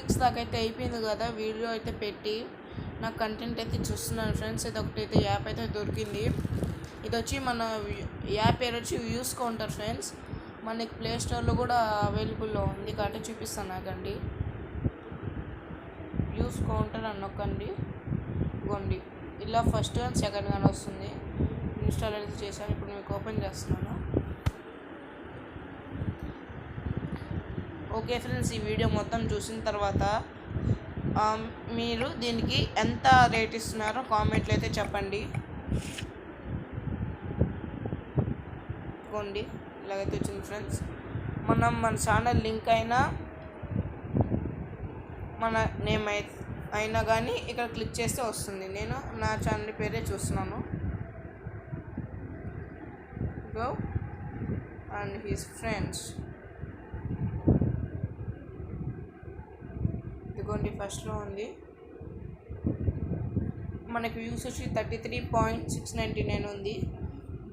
Weeks దాకా అయితే అయిపోయింది కదా వీడియో అయితే పెట్టి. నాకు కంటెంట్ అయితే చూస్తున్నాను ఫ్రెండ్స్. ఇది ఒకటైతే యాప్ అయితే దొరికింది. ఇది వచ్చి మన యాప్ పేరు వచ్చి వ్యూస్ కౌంటర్ ఫ్రెండ్స్. మనకి ప్లే స్టోర్లో కూడా అవైలబుల్లో ఉంది కాబట్టి చూపిస్తాను నాకండి. వ్యూస్ కౌంటర్ అని నొక్కండి. ఇగోండి ఇలా ఫస్ట్ కానీ సెకండ్ కానీ వస్తుంది. ఇన్స్టాల్ అయితే చేశాను. ఇప్పుడు మీకు ఓపెన్ చేస్తున్నాను. ఓకే ఫ్రెండ్స్, ఈ వీడియో మొత్తం చూసిన తర్వాత మీరు దీనికి ఎంత రేట్ ఇస్తున్నారో కామెంట్లు అయితే చెప్పండి. ఇగోండి ఇలాగైతే వచ్చింది ఫ్రెండ్స్. మన ఛానల్ లింక్ అయినా మన నేమ్ అయినా కానీ ఇక్కడ క్లిక్ చేస్తే వస్తుంది. నేను నా ఛానల్ పేరే చూస్తున్నాను. Go and his friends. ఇదిగోండి ఫస్ట్లో ఉంది. మనకి వ్యూస్ వచ్చి 33.699 ఉంది.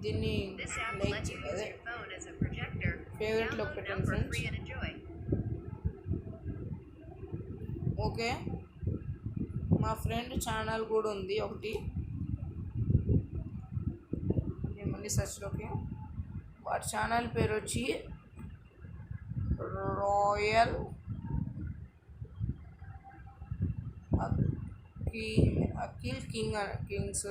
దీన్ని లైక్ అదే ఫేవరెట్లో పెట్టండి ఫ్రెండ్స్. ఓకే, మా ఫ్రెండ్ ఛానల్ కూడా ఉంది ఒకటి. మళ్ళీ సర్చ్లోకి వాటి ఛానల్ పేరు వచ్చి royal Akhil Kings.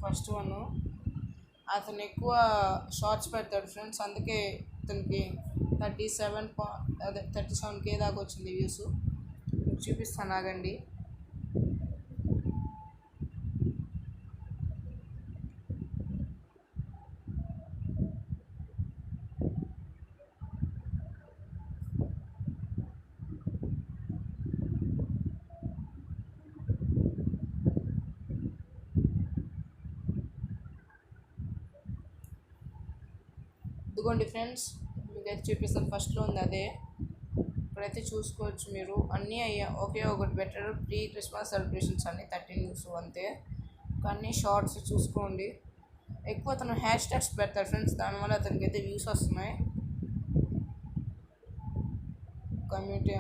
First one. అతను ఎక్కువ షార్ట్స్ పెడతాడు ఫ్రెండ్స్, అందుకే అతనికి 37K దాకా వచ్చింది వ్యూస్. చూపిస్తాను ఆగండి. ఇదిగోండి ఫ్రెండ్స్, మీకైతే చూపిస్తాను. ఫస్ట్లో ఉంది అదే. ఇప్పుడైతే చూసుకోవచ్చు మీరు. అన్నీ ఒకే ఒకటి బెటర్ ప్రీ క్రిస్మస్ సెలబ్రేషన్స్ అన్నీ 13 వ్యూస్ అంతే. కానీ షార్ట్స్ చూసుకోండి. ఎక్కువ అతను హ్యాష్ ట్యాగ్స్ పెడతాడు ఫ్రెండ్స్, దానివల్ల అతనికి అయితే వ్యూస్ వస్తున్నాయి. కమ్యూనిటీ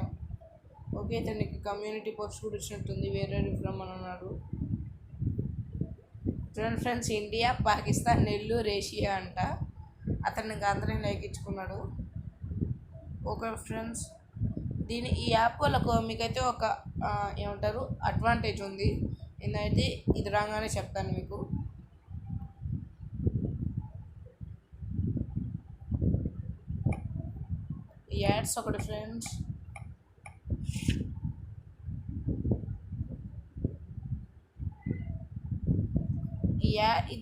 ఓకే, ఇతనికి కమ్యూనిటీ పోస్ట్ కూడా ఇచ్చినట్టుంది. వేరే ఫ్రమ్ అని అన్నాడు. చూడండి friends, India, Pakistan, Nellore, Asia అంట. అతన్ని అందరినీ లైక్ ఇచ్చుకున్నాడు. ఓకే ఫ్రెండ్స్, ఈ యాప్ వల్ల మీకైతే ఒక ఏమంటారు అడ్వాంటేజ్ ఉంది. నేనైతే ఇది రాగానే చెప్తాను మీకు. ఈ యాడ్స్ ఒకటి ఫ్రెండ్స్.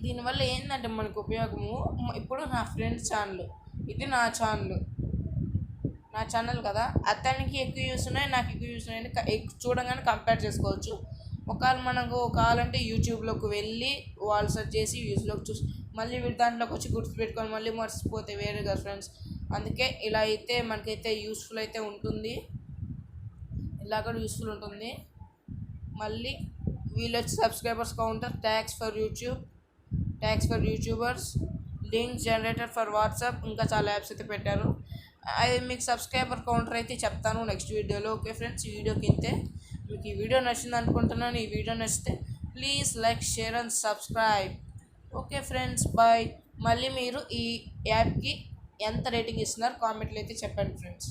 దీనివల్ల ఏంటంటే మనకు ఉపయోగము. ఇప్పుడు నా ఫ్రెండ్ ఛానల్, ఇది నా ఛానల్ కదా, అతనికి ఎక్కువ వ్యూస్ ఉన్నాయి, నాకు ఎక్కువ వ్యూస్ ఉన్నాయి. చూడగానే కంపేర్ చేసుకోవచ్చు. ఒకవేళ మనకు కావాలంటే యూట్యూబ్లోకి వెళ్ళి వాళ్ళు సెర్చ్ చేసి వ్యూస్లోకి చూసి మళ్ళీ వీటి దాంట్లోకి వచ్చి గుర్తుపెట్టుకొని మళ్ళీ మర్చిపోతే వేరే కదా ఫ్రెండ్స్. అందుకే ఇలా అయితే మనకైతే యూస్ఫుల్ అయితే ఉంటుంది. ఇలా కూడా యూస్ఫుల్ ఉంటుంది. మళ్ళీ వీళ్ళు వచ్చి subscribers counter, tags for YouTubers, link generator for WhatsApp, ఇంకా చాలా యాప్స్ అయితే పెట్టారు. అది మీకు సబ్స్క్రైబర్ కౌంటర్ అయితే చెప్తాను నెక్స్ట్ వీడియోలో. ఓకే ఫ్రెండ్స్, ఈ వీడియోకి ఇంతే. మీకు ఈ వీడియో నచ్చింది అనుకుంటున్నాను. ఈ వీడియో నచ్చితే please like, share and subscribe. Okay friends, bye. మళ్ళీ మీరు ఈ యాప్కి ఎంత రేటింగ్ ఇస్తున్నారు కామెంట్లు అయితే చెప్పండి ఫ్రెండ్స్.